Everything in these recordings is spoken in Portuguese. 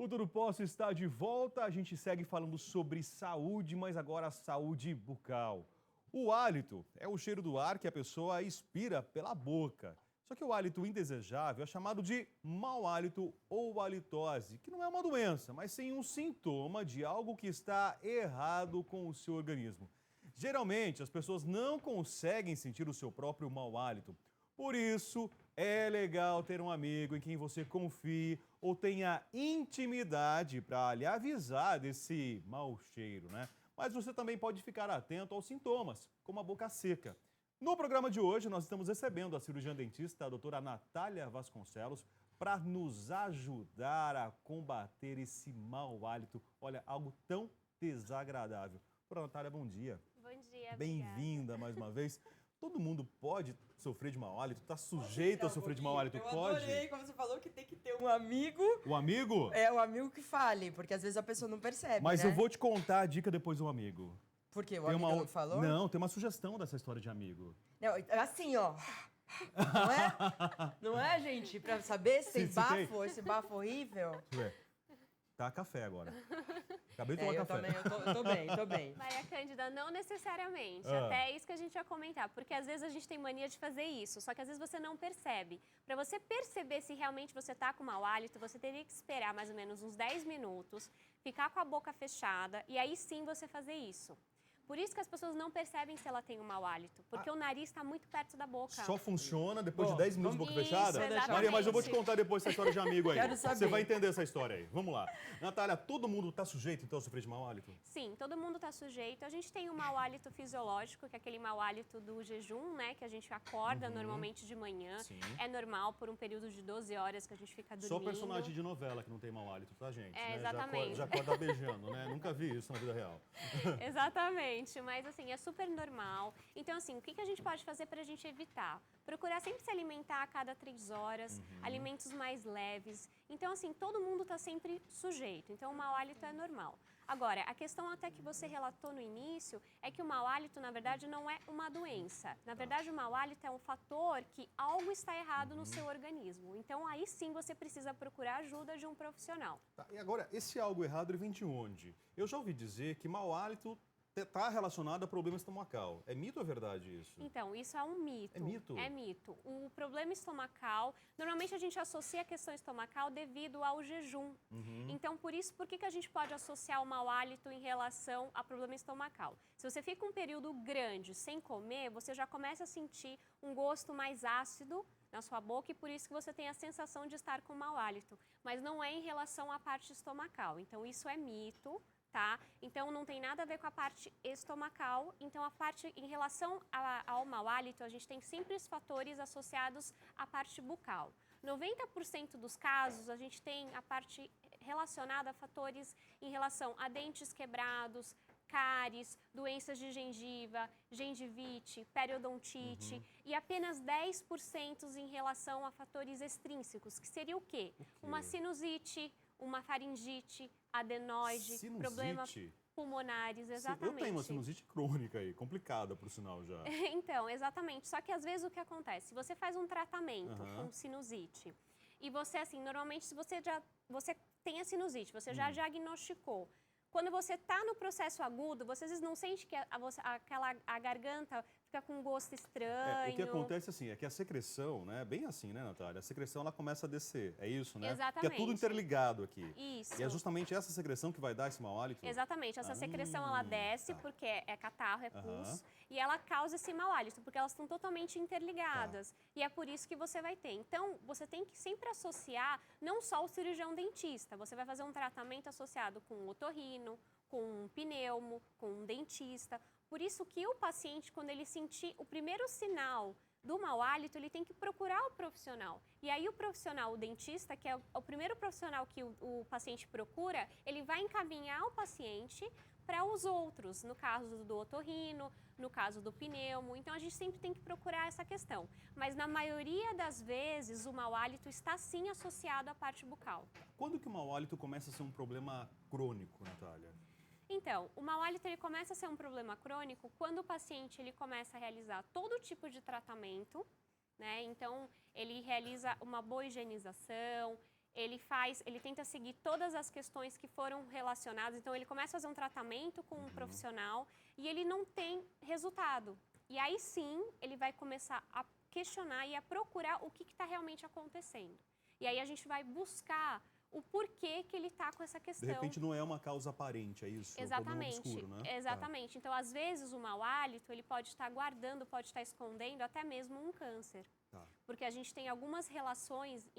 O Tudo Posso está de volta, a gente segue falando sobre saúde, mas agora saúde bucal. O hálito é o cheiro do ar que a pessoa expira pela boca. Só que o hálito indesejável é chamado de mau hálito ou halitose, que não é uma doença, mas sim um sintoma de algo que está errado com o seu organismo. Geralmente, as pessoas não conseguem sentir o seu próprio mau hálito. Por isso, é legal ter um amigo em quem você confie ou tenha intimidade para lhe avisar desse mau cheiro, né? Mas você também pode ficar atento aos sintomas, como a boca seca. No programa de hoje, nós estamos recebendo a cirurgiã dentista, a doutora Natália Vasconcelos, para nos ajudar a combater esse mau hálito. Olha, algo tão desagradável. Doutora Natália, bom dia. Bom dia, Bem-vinda mais uma vez. Todo mundo pode sofrer de mau hálito? Está sujeito a sofrer de mau hálito? Eu pode? adorei como você falou que tem que ter um amigo. O amigo? É, o amigo que fale, porque às vezes a pessoa não percebe, Mas né? eu vou te contar a dica depois do amigo. Por quê? O Tem amigo uma... não falou? Não, tem uma sugestão dessa história de amigo. Não, assim, ó. Não é? Não é, gente? Pra saber se tem Se bafo, tem. esse bafo horrível. Deixa eu ver. Tá café agora. Acabei de tomar Eu café. também, eu tô bem. Maria Cândida, não necessariamente. Ah. Até é isso que a gente ia comentar, porque às vezes a gente tem mania de fazer isso, só que às vezes você não percebe. Para você perceber se realmente você tá com mau hálito, você teria que esperar mais ou menos uns 10 minutos, ficar com a boca fechada e aí sim você fazer isso. Por isso que as pessoas não percebem se ela tem um mau hálito, porque o nariz está muito perto da boca. Só funciona depois de Bom, 10 minutos de boca isso, fechada? exatamente. Maria, mas eu vou te contar depois essa história de amigo aí. Quero saber. Você vai entender essa história aí. Vamos lá. Natália, todo mundo está sujeito então a sofrer de mau hálito? Sim, todo mundo está sujeito. A gente tem o mau hálito fisiológico, que é aquele mau hálito do jejum, né? Que a gente acorda normalmente de manhã. Sim. É normal por um período de 12 horas que a gente fica dormindo. Só personagem de novela que não tem mau hálito, tá, gente? É, Né? exatamente. Já acorda beijando, né? Nunca vi isso na vida real. Exatamente, mas assim, é super normal. Então, assim, o que a gente pode fazer para a gente evitar? Procurar sempre se alimentar a cada 3 horas, alimentos mais leves. Então, assim, todo mundo está sempre sujeito. Então, o mau hálito é normal. Agora, a questão até que você relatou no início é que o mau hálito, na verdade, não é uma doença. Na verdade, o mau hálito é um fator que algo está errado no seu organismo. Então, aí sim você precisa procurar ajuda de um profissional. Tá, e agora, esse algo errado ele vem de onde? Eu já ouvi dizer que mau hálito está relacionado a problema estomacal. É mito ou é verdade isso? Então, isso é um mito. É mito? É mito. O problema estomacal, normalmente a gente associa a questão estomacal devido ao jejum. Então, por isso, por que a gente pode associar o mau hálito em relação a problema estomacal? Se você fica um período grande sem comer, você já começa a sentir um gosto mais ácido na sua boca e por isso que você tem a sensação de estar com mau hálito. Mas não é em relação à parte estomacal. Então, isso é mito. Tá? Então, não tem nada a ver com a parte estomacal. Então, a parte em relação ao mau hálito, a gente tem sempre os fatores associados à parte bucal. 90% dos casos, a gente tem a parte relacionada a fatores em relação a dentes quebrados, cáries, doenças de gengiva, gengivite, periodontite e apenas 10% em relação a fatores extrínsecos, que seria o quê? Uma sinusite, uma faringite, adenoide, Sinusite? problemas pulmonares, exatamente. Eu tenho uma sinusite crônica aí, complicada por sinal já. Então, exatamente. Só que às vezes o que acontece? Se você faz um tratamento com sinusite e você, assim, normalmente se você tem a sinusite, você já diagnosticou. Quando você está no processo agudo, você às vezes não sente que a garganta fica com um gosto estranho. O que acontece assim, é que a secreção, né, bem assim, né, Natália? A secreção ela começa a descer, é isso, né? Exatamente. Que é tudo interligado aqui. Isso. E é justamente essa secreção que vai dar esse mau hálito? Exatamente. Essa secreção, ela desce porque é catarro, é pus, e ela causa esse mau hálito, porque elas estão totalmente interligadas. E é por isso que você vai ter. Então, você tem que sempre associar não só o cirurgião dentista, você vai fazer um tratamento associado com o otorrino, com um pneumo, com um dentista. Por isso que o paciente, quando ele sentir o primeiro sinal do mau hálito, ele tem que procurar o profissional. E aí o profissional, o dentista, que é o primeiro profissional que o paciente procura, ele vai encaminhar o paciente para os outros, no caso do otorrino, no caso do pneumo. Então, a gente sempre tem que procurar essa questão. Mas, na maioria das vezes, o mau hálito está, sim, associado à parte bucal. Quando que o mau hálito começa a ser um problema crônico, Natália? Então, o mau hálito ele começa a ser um problema crônico quando o paciente ele começa a realizar todo tipo de tratamento, né? Então, ele realiza uma boa higienização, ele tenta seguir todas as questões que foram relacionadas. Então, ele começa a fazer um tratamento com um profissional e ele não tem resultado. E aí sim, ele vai começar a questionar e a procurar o que está realmente acontecendo. E aí a gente vai buscar o porquê que ele está com essa questão. De repente não é uma causa aparente, é isso? Exatamente, É um problema obscuro, né? exatamente. Então, às vezes, o mau hálito, ele pode estar guardando, pode estar escondendo até mesmo um câncer. Tá. Porque a gente tem algumas relações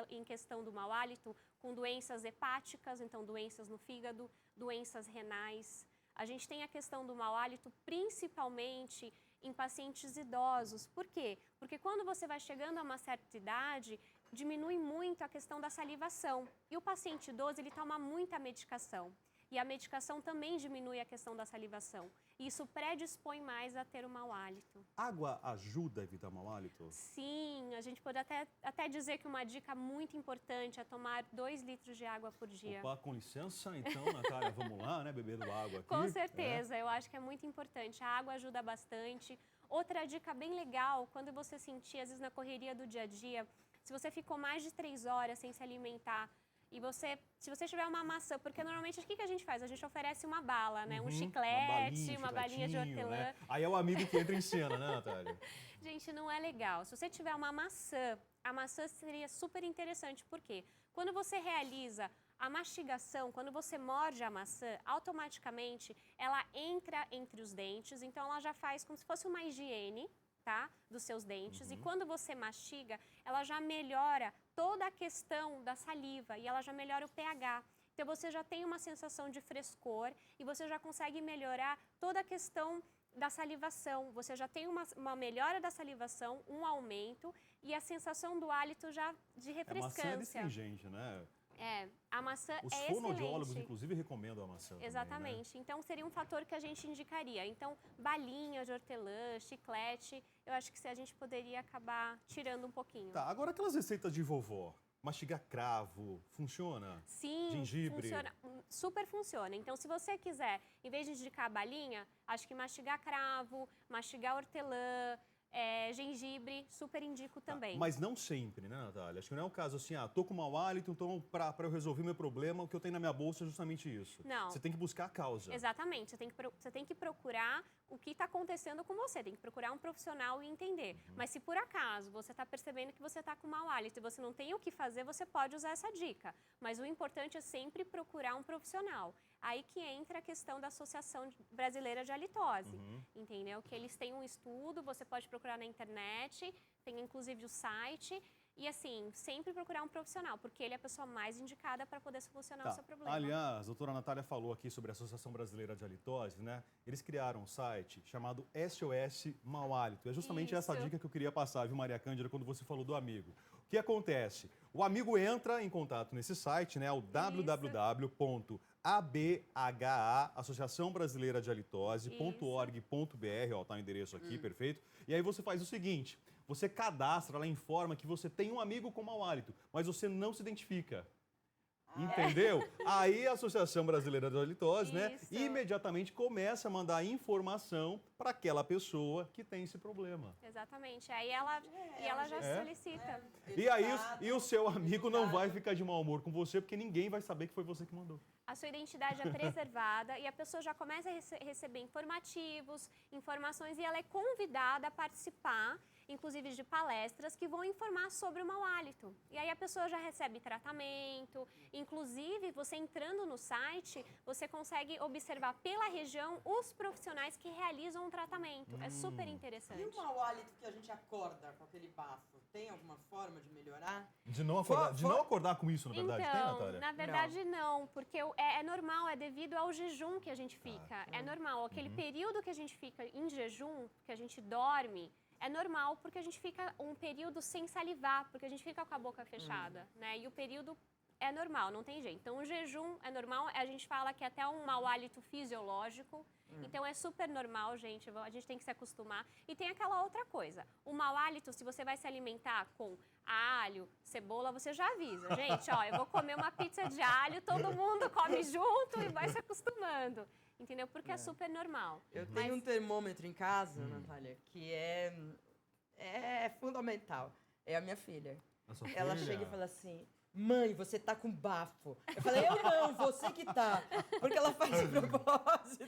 em questão do mau hálito com doenças hepáticas, então doenças no fígado, doenças renais. A gente tem a questão do mau hálito principalmente em pacientes idosos. Por quê? Porque quando você vai chegando a uma certa idade, diminui muito a questão da salivação. E o paciente idoso, ele toma muita medicação. E a medicação também diminui a questão da salivação. E isso predispõe mais a ter o mau hálito. Água ajuda a evitar mau hálito? Sim, a gente pode até dizer que uma dica muito importante é tomar 2 litros de água por dia. Opa, com licença, então, Natália, vamos lá, né, bebendo água aqui. Com certeza, eu acho que é muito importante. A água ajuda bastante. Outra dica bem legal, quando você sentir, às vezes na correria do dia a dia, se você ficou mais de 3 horas sem se alimentar, e se você tiver uma maçã, porque normalmente o que a gente faz? A gente oferece uma bala, né? Um chiclete, uma balinha de hortelã. Né? Aí é o amigo que entra em cena, né, Natália? Gente, não é legal. Se você tiver uma maçã, a maçã seria super interessante. Por quê? Quando você realiza a mastigação, quando você morde a maçã, automaticamente ela entra entre os dentes, então ela já faz como se fosse uma higiene, tá? Dos seus dentes. E quando você mastiga, ela já melhora toda a questão da saliva e ela já melhora o pH. Então você já tem uma sensação de frescor e você já consegue melhorar toda a questão da salivação. Você já tem uma melhora da salivação, um aumento e a sensação do hálito já de refrescância. A maçã é astringente, né? A maçã Os é fonoaudiólogos, excelente. inclusive, recomendam a maçã. Exatamente. Também, né? Então, seria um fator que a gente indicaria. Então, balinha de hortelã, chiclete, eu acho que a gente poderia acabar tirando um pouquinho. Tá, agora aquelas receitas de vovó. Mastigar cravo, funciona? Sim, Gengibre? funciona, super funciona. Então, se você quiser, em vez de indicar a balinha, acho que mastigar cravo, mastigar hortelã, gengibre, super indico também. Mas não sempre, né, Natália? Acho que não é o caso assim, tô com mau hálito, então pra eu resolver meu problema, o que eu tenho na minha bolsa é justamente isso. Não. Você tem que buscar a causa. Exatamente. Você tem que procurar o que está acontecendo com você. Tem que procurar um profissional e entender. Mas se por acaso você está percebendo que você está com mau hálito e você não tem o que fazer, você pode usar essa dica. Mas o importante é sempre procurar um profissional. Aí que entra a questão da Associação Brasileira de Halitose, entendeu? Que eles têm um estudo, você pode procurar na internet, tem inclusive o site. E assim, sempre procurar um profissional, porque ele é a pessoa mais indicada para poder solucionar o seu problema. Aliás, a doutora Natália falou aqui sobre a Associação Brasileira de Halitose, né? Eles criaram um site chamado SOS Mau Hálito. É justamente essa dica que eu queria passar, viu, Maria Cândida, quando você falou do amigo. O que acontece? O amigo entra em contato nesse site, né? O www.abha, Associação Brasileira de Halitose.org.br, ó, tá o endereço aqui, perfeito. E aí você faz o seguinte, você cadastra, ela informa que você tem um amigo com mau hálito, mas você não se identifica. Entendeu? Aí a Associação Brasileira de Halitose, né, imediatamente começa a mandar informação para aquela pessoa que tem esse problema. Exatamente. Aí ela já solicita. E aí o seu amigo não vai ficar de mau humor com você, porque ninguém vai saber que foi você que mandou. A sua identidade é preservada e a pessoa já começa a receber informativos, informações e ela é convidada a participar, inclusive de palestras que vão informar sobre o mau hálito. E aí a pessoa já recebe tratamento, inclusive você entrando no site, você consegue observar pela região os profissionais que realizam o tratamento. É super interessante. E o mau hálito que a gente acorda com aquele bafo, tem alguma forma de melhorar? De não acordar com isso, na verdade, tem, Natália? Na verdade não, porque é normal, é devido ao jejum que a gente fica. É normal, aquele período que a gente fica em jejum, que a gente dorme, é normal porque a gente fica um período sem salivar, porque a gente fica com a boca fechada, né? E o período é normal, não tem jeito. Então, o jejum é normal, a gente fala que é até um mau hálito fisiológico, então é super normal, gente, a gente tem que se acostumar. E tem aquela outra coisa, o mau hálito, se você vai se alimentar com alho, cebola, você já avisa, gente, ó, eu vou comer uma pizza de alho, todo mundo come junto e vai se acostumando. Entendeu? Porque é super normal. Eu tenho um termômetro em casa, Natália, que é fundamental. É a minha filha. A sua Ela filha? chega e fala assim, mãe, você tá com bafo. Eu falei, eu não, você que tá. Porque ela faz de propósito.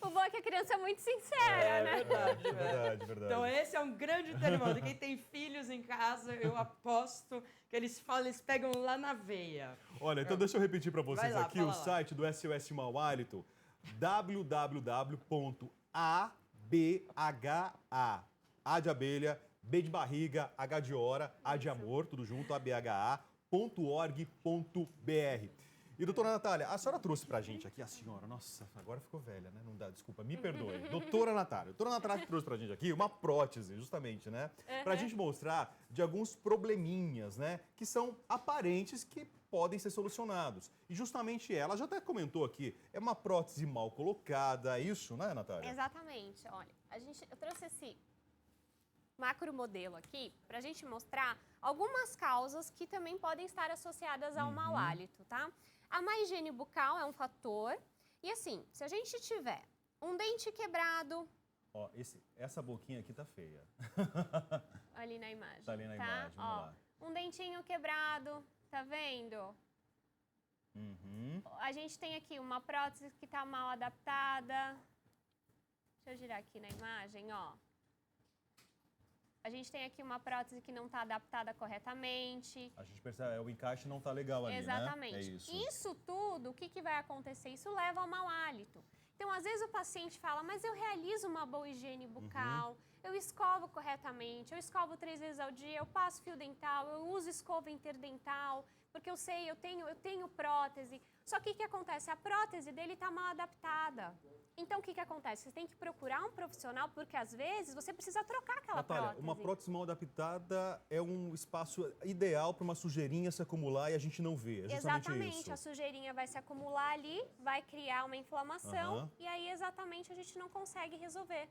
O bom é que a criança é muito sincera, né? Verdade, Verdade. Então esse é um grande termômetro. Quem tem filhos em casa, eu aposto que eles falam, eles pegam lá na veia. Olha, então deixa eu repetir para vocês Vai lá, aqui fala o lá. site do SOS Mau Hálito, www.abha, A de abelha, B de barriga, H de hora, A de amor, tudo junto, abha.org.br. E doutora Natália, a senhora trouxe pra gente aqui, a senhora, nossa, agora ficou velha, né? Não dá, desculpa, me perdoe. Doutora Natália trouxe pra gente aqui uma prótese, justamente, né? Pra gente mostrar de alguns probleminhas, né? Que são aparentes que podem ser solucionados. E justamente ela já até comentou aqui, é uma prótese mal colocada, é isso, né, Natália? Exatamente. Olha, eu trouxe esse macro modelo aqui para a gente mostrar algumas causas que também podem estar associadas ao mau hálito, tá? A má higiene bucal é um fator. E assim, se a gente tiver um dente quebrado... Ó, essa boquinha aqui tá feia. Ali na imagem. Tá ali na imagem, vamos lá. Um dentinho quebrado, tá vendo? A gente tem aqui uma prótese que tá mal adaptada. Deixa eu girar aqui na imagem, ó. A gente tem aqui uma prótese que não está adaptada corretamente. A gente percebe, o encaixe não tá legal ali, Exatamente. né? É isso. Isso tudo, o que vai acontecer? Isso leva ao mau hálito. Então, às vezes o paciente fala, mas eu realizo uma boa higiene bucal, eu escovo corretamente, eu escovo 3 vezes ao dia, eu passo fio dental, eu uso escova interdental, porque eu sei, eu tenho prótese. Só que o que acontece? A prótese dele está mal adaptada. Então, o que acontece? Você tem que procurar um profissional, porque às vezes você precisa trocar aquela Natália, prótese. uma prótese mal adaptada é um espaço ideal para uma sujeirinha se acumular e a gente não vê. É justamente Exatamente, isso. a sujeirinha vai se acumular ali, vai criar uma inflamação e aí exatamente a gente não consegue resolver.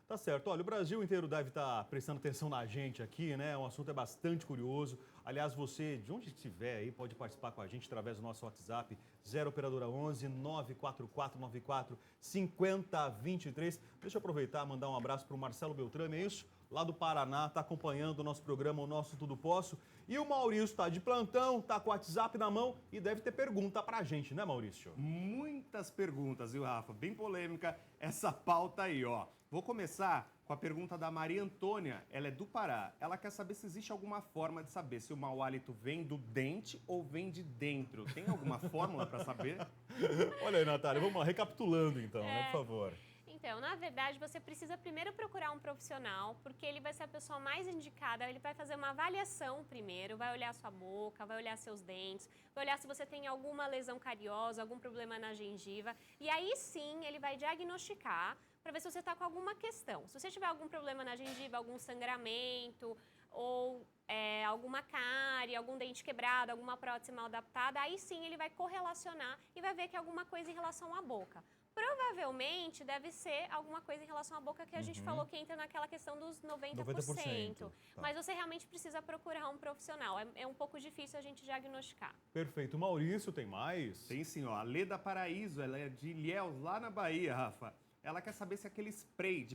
Tá certo. Olha, o Brasil inteiro deve estar prestando atenção na gente aqui, né? O assunto é bastante curioso. Aliás, você, de onde estiver aí, pode participar com a gente através do nosso WhatsApp, 0 Operadora 11 94494 5023. Deixa eu aproveitar e mandar um abraço para o Marcelo Beltrame, é isso? Lá do Paraná, está acompanhando o nosso programa, o nosso Tudo Posso. E o Maurício está de plantão, está com o WhatsApp na mão e deve ter pergunta para a gente, né, Maurício? Muitas perguntas, viu, Rafa? Bem polêmica essa pauta aí, ó. Vou começar com a pergunta da Maria Antônia. Ela é do Pará. Ela quer saber se existe alguma forma de saber se o mau hálito vem do dente ou vem de dentro. Tem alguma fórmula para saber? Olha aí, Natália, vamos lá, recapitulando então, né, por favor. Então, na verdade, você precisa primeiro procurar um profissional, porque ele vai ser a pessoa mais indicada, ele vai fazer uma avaliação primeiro, vai olhar sua boca, vai olhar seus dentes, vai olhar se você tem alguma lesão cariosa, algum problema na gengiva, e aí sim ele vai diagnosticar para ver se você está com alguma questão. Se você tiver algum problema na gengiva, algum sangramento, ou alguma cárie, algum dente quebrado, alguma prótese mal adaptada, aí sim ele vai correlacionar e vai ver que é alguma coisa em relação à boca. Provavelmente deve ser alguma coisa em relação à boca que a gente falou que entra naquela questão dos 90%. Tá. Mas você realmente precisa procurar um profissional. É um pouco difícil a gente diagnosticar. Perfeito. Maurício, tem mais? Tem sim, ó. A Leda Paraíso, ela é de Ilhéus, lá na Bahia, Rafa. Ela quer saber se aquele spray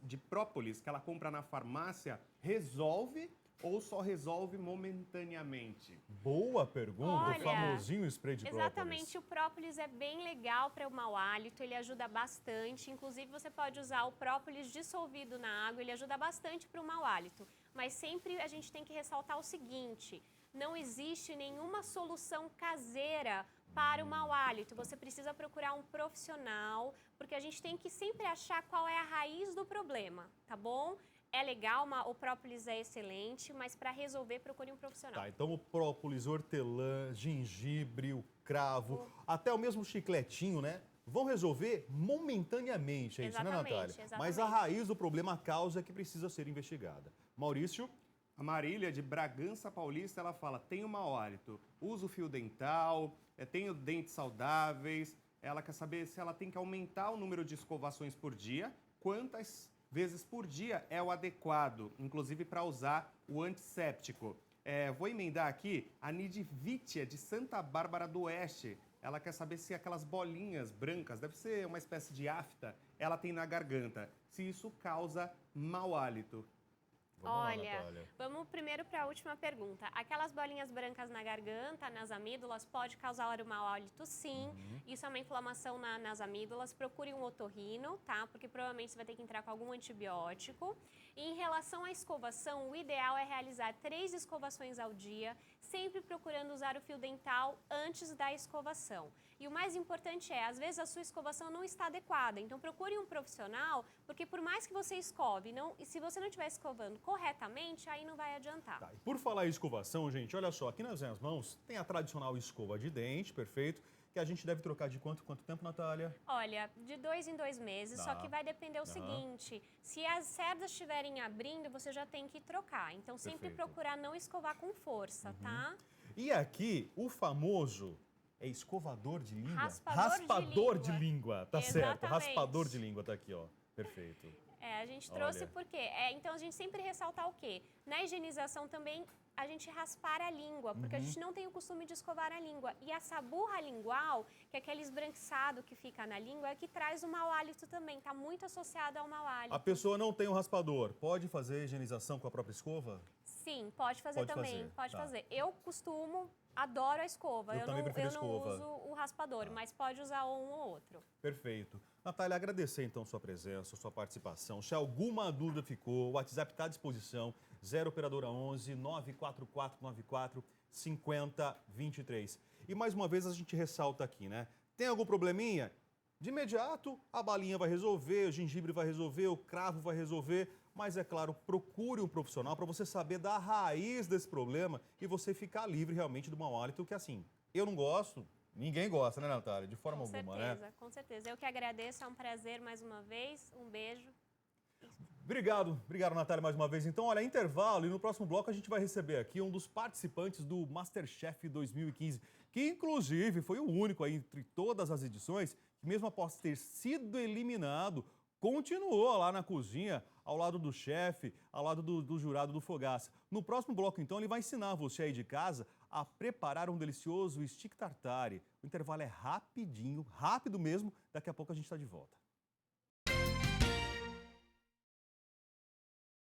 de própolis que ela compra na farmácia resolve ou só resolve momentaneamente? Boa pergunta, Olha, o famosinho spray de própolis. Exatamente, o própolis é bem legal para o mau hálito, ele ajuda bastante. Inclusive, você pode usar o própolis dissolvido na água, ele ajuda bastante para o mau hálito. Mas sempre a gente tem que ressaltar o seguinte: não existe nenhuma solução caseira para o mau hálito. Você precisa procurar um profissional, porque a gente tem que sempre achar qual é a raiz do problema, tá bom? É legal, o própolis é excelente, mas para resolver, procure um profissional. Tá, então o própolis, hortelã, gengibre, o cravo, até o mesmo chicletinho, né? Vão resolver momentaneamente, é isso, né, Exatamente, Natália? exatamente. Mas a raiz do problema, a causa é que precisa ser investigada. Maurício? A Marília, de Bragança Paulista, ela fala, tenho mau hálito, uso fio dental, tenho dentes saudáveis. Ela quer saber se ela tem que aumentar o número de escovações por dia, quantas vezes por dia é o adequado, inclusive para usar o antisséptico. Vou emendar aqui a Nidvítia, de Santa Bárbara do Oeste. Ela quer saber se aquelas bolinhas brancas, deve ser uma espécie de afta, ela tem na garganta, se isso causa mau hálito. Vamos lá, Olha, Natália. vamos primeiro para a última pergunta. Aquelas bolinhas brancas na garganta, nas amígdalas, pode causar o mau hálito, sim. Isso é uma inflamação nas amígdalas. Procure um otorrino, tá? Porque provavelmente você vai ter que entrar com algum antibiótico. E em relação à escovação, o ideal é realizar 3 escovações ao dia, sempre procurando usar o fio dental antes da escovação. E o mais importante é, às vezes a sua escovação não está adequada, então procure um profissional, porque por mais que você escove, e se você não estiver escovando corretamente, aí não vai adiantar. Tá, e por falar em escovação, gente, olha só, aqui nas minhas mãos tem a tradicional escova de dente, perfeito, que a gente deve trocar de quanto tempo, Natália? Olha, de 2 em 2 meses, só Tá. que vai depender o seguinte, se as cerdas estiverem abrindo, você já tem que trocar. Então sempre Perfeito. procurar não escovar com força, tá? E aqui, o famoso é escovador de língua? Raspador de de língua, tá certo. Exatamente. Raspador de língua, tá aqui, ó. Perfeito. A gente trouxe Olha. porque, então a gente sempre ressalta o quê? Na higienização também a gente raspar a língua, porque a gente não tem o costume de escovar a língua. E a saburra lingual, que é aquele esbranquiçado que fica na língua, é que traz o mau hálito também, tá muito associado ao mau hálito. A pessoa não tem um raspador, pode fazer higienização com a própria escova? Sim, pode fazer Pode também, fazer, pode tá. fazer. Eu costumo, adoro a escova, Eu também prefiro eu não escova. uso o raspador, mas pode usar um ou outro. Perfeito. Natália, agradecer então sua presença, sua participação. Se alguma dúvida ficou, o WhatsApp está à disposição, 0 operadora 11 94494 5023. E mais uma vez a gente ressalta aqui, né? Tem algum probleminha? De imediato a balinha vai resolver, o gengibre vai resolver, o cravo vai resolver, mas é claro, procure um profissional para você saber da raiz desse problema e você ficar livre realmente do mau hálito, que assim, eu não gosto. Ninguém gosta, né, Natália? De forma alguma, né? Com certeza. Eu que agradeço, é um prazer mais uma vez. Um beijo. Obrigado, Natália, mais uma vez. Então, olha, intervalo e no próximo bloco a gente vai receber aqui um dos participantes do MasterChef 2015, que inclusive foi o único aí entre todas as edições que mesmo após ter sido eliminado, continuou lá na cozinha, ao lado do chefe, ao lado do jurado do Fogaça. No próximo bloco, então, ele vai ensinar você aí de casa a preparar um delicioso stick tartare. O intervalo é rapidinho, rápido mesmo, daqui a pouco a gente está de volta.